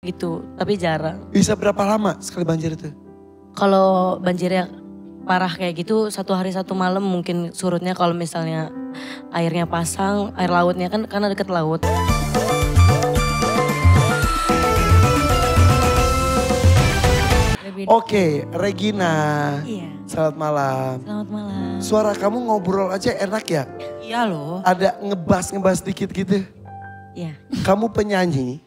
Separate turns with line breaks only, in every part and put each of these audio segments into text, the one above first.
gitu, tapi jarang.
Bisa berapa lama sekali banjir itu?
Kalau banjirnya parah kayak gitu 1 hari 1 malam mungkin surutnya, kalau misalnya airnya pasang, air lautnya kan karena deket laut.
Oke, Regina.
Iya.
Selamat malam.
Selamat malam.
Suara kamu ngobrol aja enak ya?
Iya loh.
Ada ngebas dikit gitu.
Iya.
Kamu penyanyi?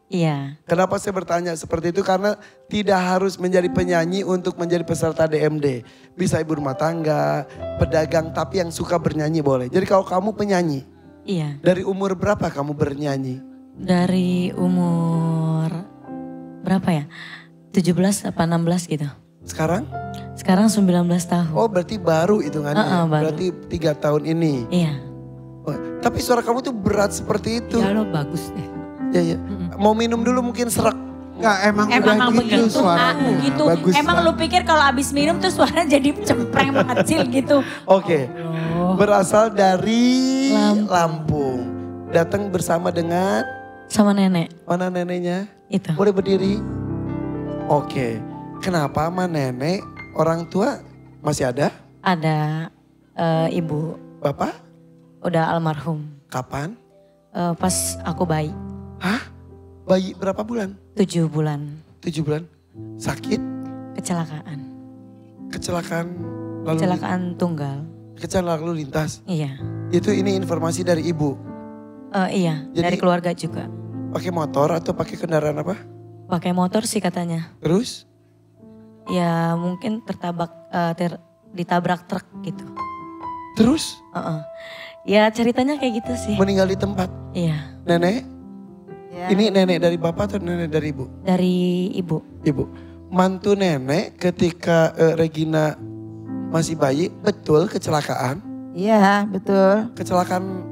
Iya.
Kenapa saya bertanya seperti itu? Karena tidak harus menjadi penyanyi untuk menjadi peserta DMD. Bisa ibu rumah tangga, pedagang, tapi yang suka bernyanyi boleh. Jadi kalau kamu penyanyi,
Iya.
dari umur berapa kamu bernyanyi?
Dari umur berapa ya? 17 apa 16 gitu.
Sekarang?
Sekarang 19 tahun.
Oh berarti baru hitungannya.
Baru.
Berarti 3 tahun ini.
Iya.
Oh, tapi suara kamu tuh berat seperti itu.
Ya lo bagus deh.
Ya, ya. Mau minum dulu mungkin serak.
Enggak, emang udah gitu suaranya.
Begitu.
Bagus
Emang
banget.
lu pikir kalau abis minum tuh suaranya jadi cempreng mengecil gitu.
Oke.
Oh.
Berasal dari
Lampung.
Lampung. Datang bersama dengan
Sama nenek.
mana neneknya?
Itu.
Boleh berdiri? Oke. Kenapa sama nenek orang tua masih ada?
Ada ibu
Bapak?
udah almarhum.
Kapan?
Pas aku bayi.
Hah? Bayi berapa bulan?
7 bulan.
7 bulan? Sakit?
Kecelakaan.
Kecelakaan
Kecelakaan tunggal.
Kecelakaan lalu lintas.
Iya.
Itu ini informasi dari ibu.
Iya,
Jadi-
dari keluarga juga.
Pakai motor atau pakai kendaraan apa?
Pakai motor sih katanya.
Terus?
Ya mungkin ditabrak truk gitu.
Terus?
Heeh. Ya ceritanya kayak gitu sih.
Meninggal di tempat.
Iya,
Nenek?
Ya.
Ini nenek dari bapak atau nenek dari ibu?
dari ibu.
Ibu. Mantu nenek ketika Regina masih bayi, betul kecelakaan?
Iya, betul.
Kecelakaan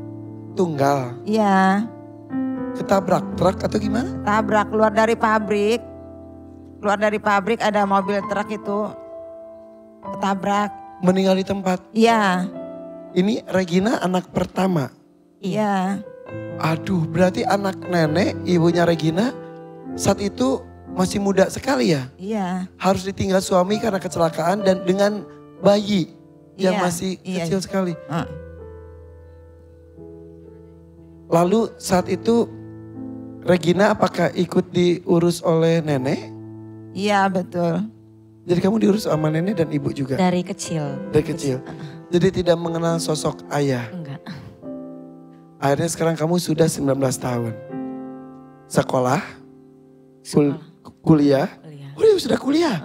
tunggal.
Iya,
Ketabrak truk atau gimana?
tabrak keluar dari pabrik. Keluar dari pabrik ada mobil truk itu ketabrak.
Meninggal di tempat.
Iya,
Ini Regina anak pertama.
iya.
Aduh, berarti anak nenek, ibunya Regina saat itu masih muda sekali ya?
Iya.
Harus ditinggal suami karena kecelakaan dan dengan bayi yang
Iya,
masih
iya.
kecil sekali.
Heeh.
Lalu saat itu Regina apakah ikut diurus oleh nenek?
Iya, betul.
Jadi kamu diurus sama nenek dan ibu juga?
Dari kecil.
Dari kecil? Jadi tidak mengenal sosok ayah?
Enggak.
Akhirnya sekarang kamu sudah 19 tahun. Sekolah?
Sekolah.
Kuliah?
Kuliah.
Oh sudah kuliah?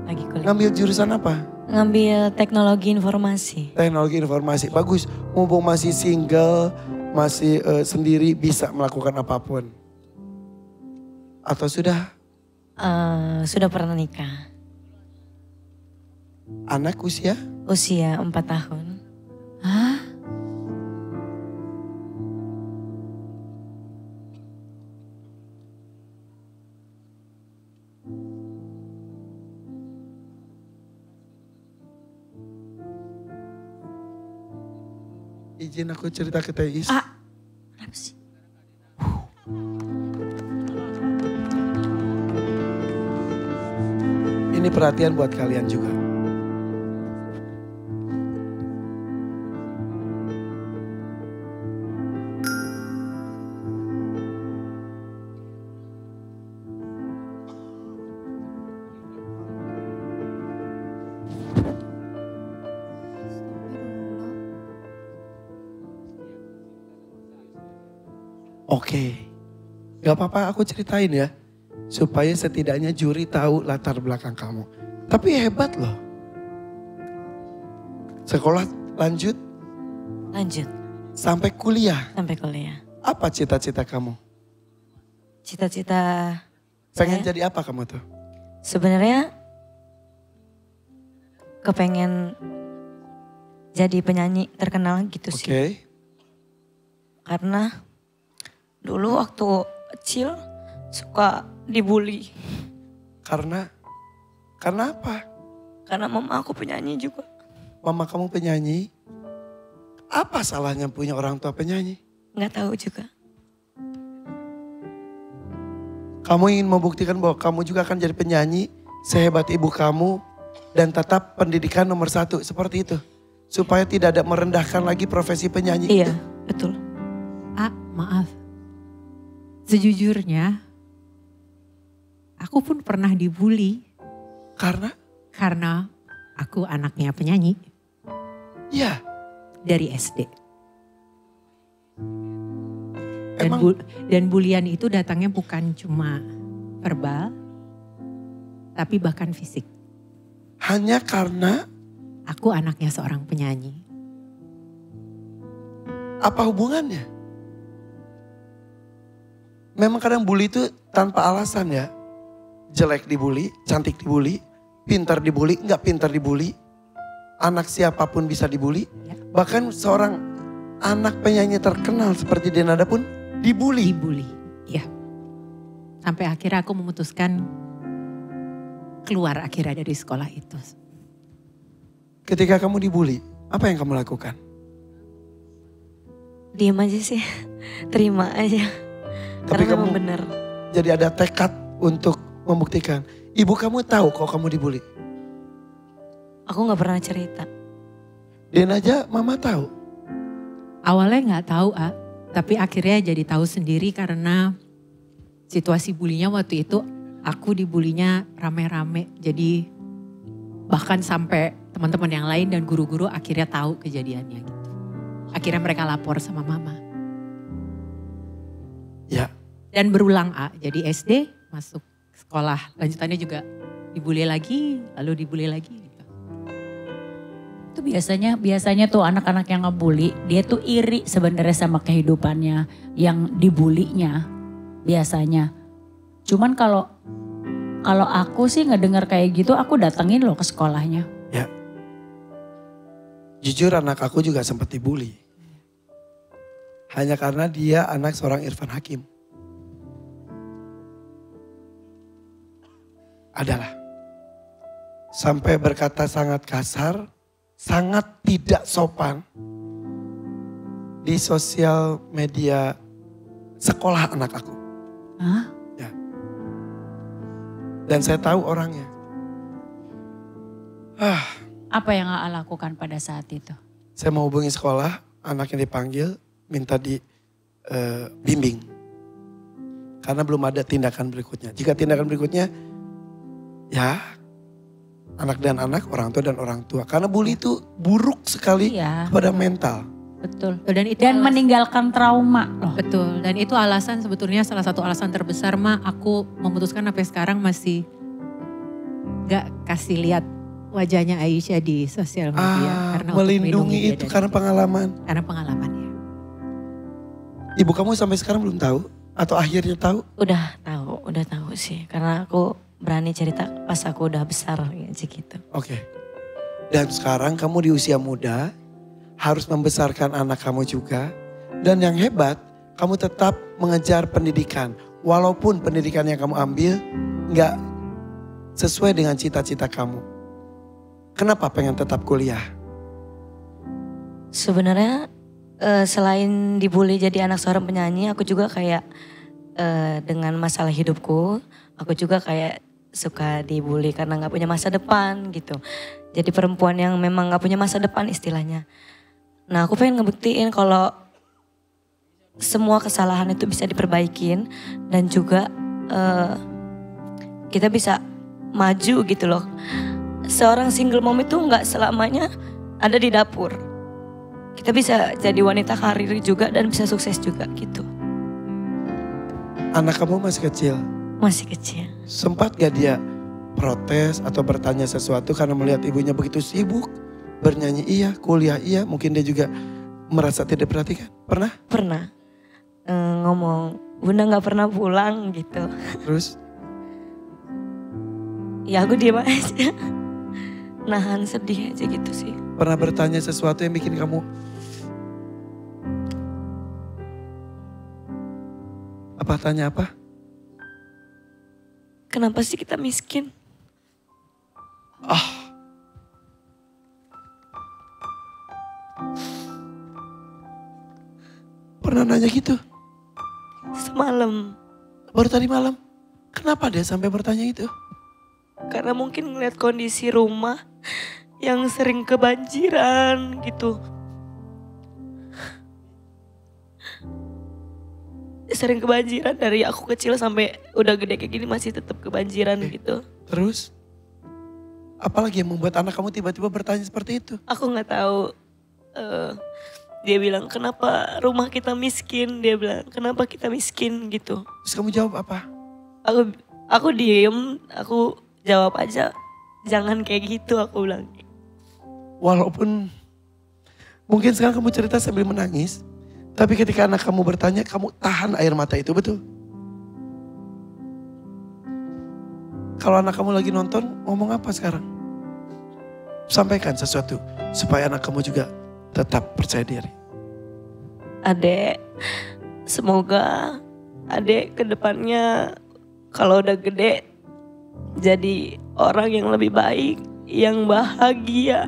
Lagi kuliah.
Ngambil jurusan apa?
Ngambil teknologi informasi.
Teknologi informasi. Bagus, mumpung masih single, masih sendiri bisa melakukan apapun. Atau sudah
Sudah pernah nikah.
anak usia?
Usia 4 tahun.
Hah?
Izin aku cerita ke Teis.
Kenapa sih?
Ini perhatian buat kalian juga. Oke, gak apa-apa aku ceritain ya. Supaya setidaknya juri tahu latar belakang kamu. Tapi hebat loh. Sekolah lanjut
Lanjut
sampai kuliah.
sampai kuliah.
Apa cita-cita kamu?
Cita-cita
Pengen
saya
jadi apa kamu tuh?
sebenarnya kepengen jadi penyanyi terkenal gitu
Oke.
sih. Karena dulu waktu kecil suka dibully.
Karena apa?
Karena mama aku penyanyi juga.
Mama kamu penyanyi? Apa salahnya punya orang tua penyanyi?
Nggak tahu juga.
Kamu ingin membuktikan bahwa kamu juga akan jadi penyanyi sehebat ibu kamu dan tetap pendidikan nomor 1 seperti itu. Supaya tidak ada merendahkan lagi profesi penyanyi.
Iya, betul.
Maaf. Sejujurnya, aku pun pernah dibully.
Karena?
Karena aku anaknya penyanyi.
Iya.
Dari SD. Dan bulian itu datangnya bukan cuma verbal, tapi bahkan fisik.
Hanya karena?
Aku anaknya seorang penyanyi.
Apa hubungannya? Memang kadang bully itu tanpa alasan ya. Jelek dibully, cantik dibully, pintar dibully, enggak pintar dibully. Anak siapapun bisa dibully.
Ya.
Bahkan seorang anak penyanyi terkenal seperti Denada pun dibully.
Dibully, iya. Sampai akhirnya aku memutuskan keluar akhirnya dari sekolah itu.
Ketika kamu dibully, apa yang kamu lakukan?
Diam aja sih, terima aja.
Tapi
Karena
kamu
memang benar.
jadi ada tekad untuk membuktikan. Ibu kamu tahu kalau kamu dibully?
Aku gak pernah cerita.
Dan aja mama tahu.
Awalnya nggak tahu, tapi akhirnya jadi tahu sendiri karena situasi bulinya waktu itu aku dibulinya rame-rame. Jadi bahkan sampai teman-teman yang lain dan guru-guru akhirnya tahu kejadiannya gitu. Akhirnya mereka lapor sama mama.
Ya.
Dan berulang, jadi SD masuk sekolah lanjutannya juga dibully lagi, lalu dibully lagi. Gitu.
Itu biasanya tuh anak-anak yang ngebully, dia tuh iri sebenarnya sama kehidupannya yang dibulinya biasanya. Cuman kalau aku sih ngedengar kayak gitu, aku datengin loh ke sekolahnya.
Ya. Jujur anak aku juga sempat dibully. Hanya karena dia anak seorang Irfan Hakim. Adalah. Sampai berkata sangat kasar, sangat tidak sopan. Di sosial media sekolah anak aku.
Hah?
Ya. Dan saya tahu orangnya.
Apa yang Aa lakukan pada saat itu?
Saya mau hubungi sekolah, anaknya dipanggil, minta dibimbing. Karena belum ada tindakan berikutnya. Jika tindakan berikutnya, ya anak dan anak, orang tua dan orang tua. Karena bully itu buruk sekali kepada mental.
Betul.
Dan
meninggalkan trauma loh.
Betul, dan itu alasan sebetulnya salah satu alasan terbesar aku memutuskan sampai sekarang masih gak kasih lihat wajahnya Aisyah di sosial media. Karena
melindungi itu karena pengalaman.
Karena pengalaman ya.
Ibu kamu sampai sekarang belum tahu? Atau akhirnya tahu?
Udah tahu sih. Karena aku berani cerita pas aku udah besar gitu.
Oke. Dan sekarang kamu di usia muda, harus membesarkan anak kamu juga. Dan yang hebat, kamu tetap mengejar pendidikan. Walaupun pendidikan yang kamu ambil gak sesuai dengan cita-cita kamu. Kenapa pengen tetap kuliah?
Sebenarnya selain dibully jadi anak seorang penyanyi, aku juga kayak dengan masalah hidupku, aku juga kayak suka dibully karena gak punya masa depan gitu. Jadi perempuan yang memang gak punya masa depan istilahnya. Nah aku pengen ngebuktiin kalau semua kesalahan itu bisa diperbaikin dan juga kita bisa maju gitu loh. Seorang single mom itu gak selamanya ada di dapur. Kita bisa jadi wanita karir juga dan bisa sukses juga gitu.
Anak kamu masih kecil?
Masih kecil.
Sempat gak dia protes atau bertanya sesuatu karena melihat ibunya begitu sibuk? Bernyanyi iya, kuliah iya, mungkin dia juga merasa tidak diperhatikan. Pernah?
Pernah. Ngomong, Bunda gak pernah pulang gitu.
Terus?
Ya aku diam aja. Nahan sedih aja gitu sih.
Pernah bertanya sesuatu yang bikin kamu apa? Tanya apa?
Kenapa sih kita miskin?
Pernah nanya gitu?
Semalam.
Baru tadi malam? Kenapa dia sampai bertanya itu?
Karena mungkin ngeliat kondisi rumah yang sering kebanjiran gitu. Sering kebanjiran dari aku kecil sampai udah gede kayak gini masih tetap kebanjiran gitu.
Terus? Apalagi yang membuat anak kamu tiba-tiba bertanya seperti itu?
Aku nggak tahu. Dia bilang kenapa rumah kita miskin. Dia bilang kenapa kita miskin gitu.
Terus kamu jawab apa?
Aku diem. Aku jawab aja. Jangan kayak gitu aku bilang.
Walaupun mungkin sekarang kamu cerita sambil menangis. Tapi ketika anak kamu bertanya, kamu tahan air mata itu, betul? Kalau anak kamu lagi nonton, ngomong apa sekarang? Sampaikan sesuatu supaya anak kamu juga tetap percaya diri.
Adek, semoga adek kedepannya kalau udah gede jadi orang yang lebih baik, yang bahagia,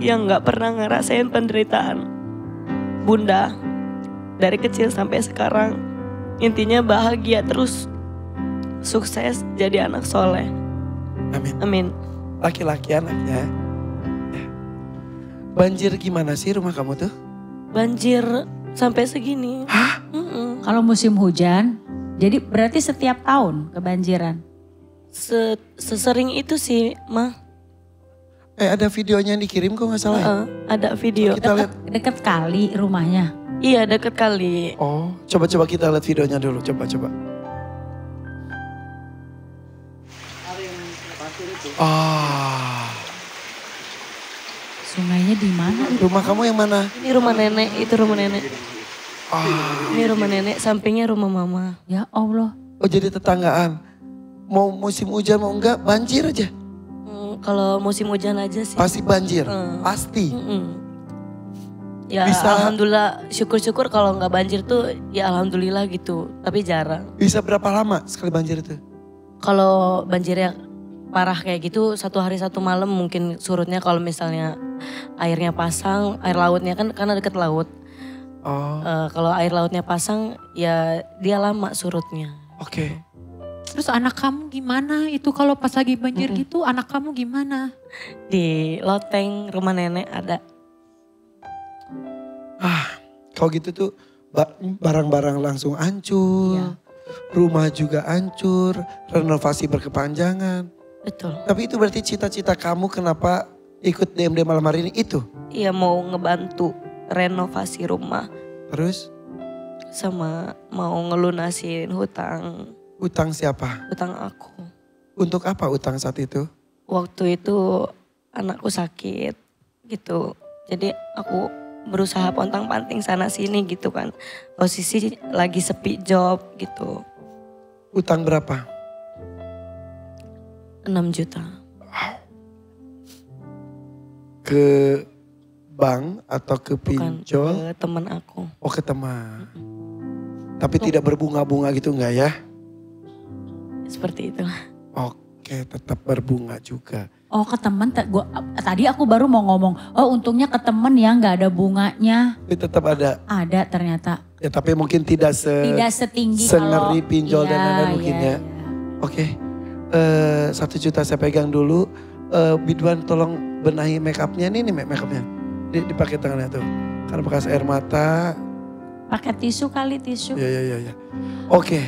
yang gak pernah ngerasain penderitaan. Bunda, dari kecil sampai sekarang, intinya bahagia terus, sukses jadi anak soleh.
Amin.
Amin.
Laki-laki anaknya. Ya. Banjir gimana sih rumah kamu tuh?
Banjir sampai segini.
Hah?
Kalau musim hujan, jadi berarti setiap tahun kebanjiran.
Sesering itu sih, Mah.
Ada videonya yang dikirim kok nggak salah ya?
Ada video.
Kita lihat.
Deket kali rumahnya.
Iya, deket kali.
Oh, coba-coba kita lihat videonya dulu. Coba.
Sungainya di mana?
Rumah kamu yang mana?
Ini rumah nenek, itu rumah nenek. Ini rumah nenek, sampingnya rumah mama.
Ya Allah.
Oh, jadi tetanggaan. Mau musim hujan mau enggak, banjir aja.
Kalau musim hujan aja sih.
Pasti banjir, pasti.
Ya
Bisa-
alhamdulillah, syukur-syukur kalau nggak banjir tuh ya alhamdulillah gitu. Tapi jarang.
Bisa berapa lama sekali banjir itu?
Kalau banjirnya parah kayak gitu, 1 hari 1 malam mungkin surutnya. Kalau misalnya airnya pasang, air lautnya kan karena deket laut.
Oh,
Kalau air lautnya pasang ya dia lama surutnya.
oke.
Terus anak kamu gimana? Itu kalau pas lagi banjir gitu anak kamu gimana?
Di loteng rumah nenek ada.
Kalau gitu tuh barang-barang langsung hancur.
Iya.
Rumah juga hancur, renovasi berkepanjangan.
Betul.
Tapi itu berarti cita-cita kamu kenapa ikut DMD malam hari ini itu?
Iya, mau ngebantu renovasi rumah
Terus
sama mau ngelunasin hutang
utang siapa?
aku.
Untuk apa utang saat itu?
Waktu itu anakku sakit gitu. Jadi aku berusaha pontang-panting sana sini gitu kan. Posisi lagi sepi job gitu.
Utang berapa?
6 juta.
Ke bank atau ke
Bukan
pinjol?
ke teman aku.
Oh, ke teman. Tapi tidak berbunga-bunga gitu enggak ya?
Seperti itu.
Oke, tetap berbunga juga.
Oh ke temen, tadi aku baru mau ngomong, oh untungnya ke temen ya nggak ada bunganya.
Tapi tetap ada.
Ada ternyata.
Ya tapi mungkin tidak
Tidak setinggi
sengeri
kalau.
pinjol dan
Iya,
lain-lain mungkin
iya,
ya. Oke, 1 juta saya pegang dulu. Biduan tolong benahi make upnya nih make upnya. Dipakai tangannya tuh. Karena bekas air mata.
Pakai tisu kali tisu.
Ya. Oke.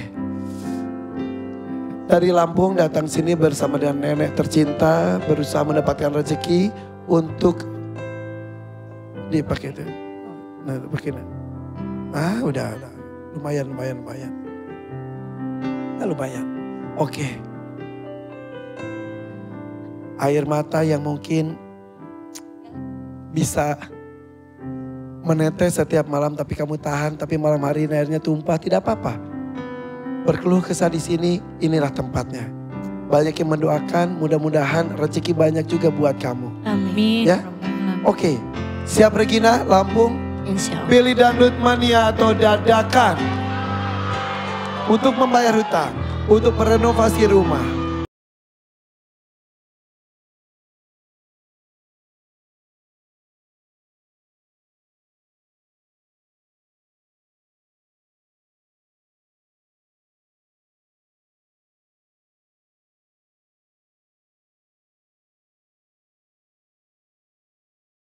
Dari Lampung datang sini bersama dengan nenek tercinta. Berusaha mendapatkan rezeki untuk dipakai itu. Nah pakai. Udah. Lumayan. Lumayan. Oke. Air mata yang mungkin bisa menetes setiap malam tapi kamu tahan, tapi malam hari ini airnya tumpah, tidak apa-apa. Berkeluh kesah di sini, inilah tempatnya. Banyak yang mendoakan, mudah-mudahan rezeki banyak juga buat kamu.
Amin.
Ya? Oke, siap Regina, Lampung?
Insya Allah.
Pilih dangdut mania atau dadakan. Untuk membayar hutang, untuk merenovasi rumah,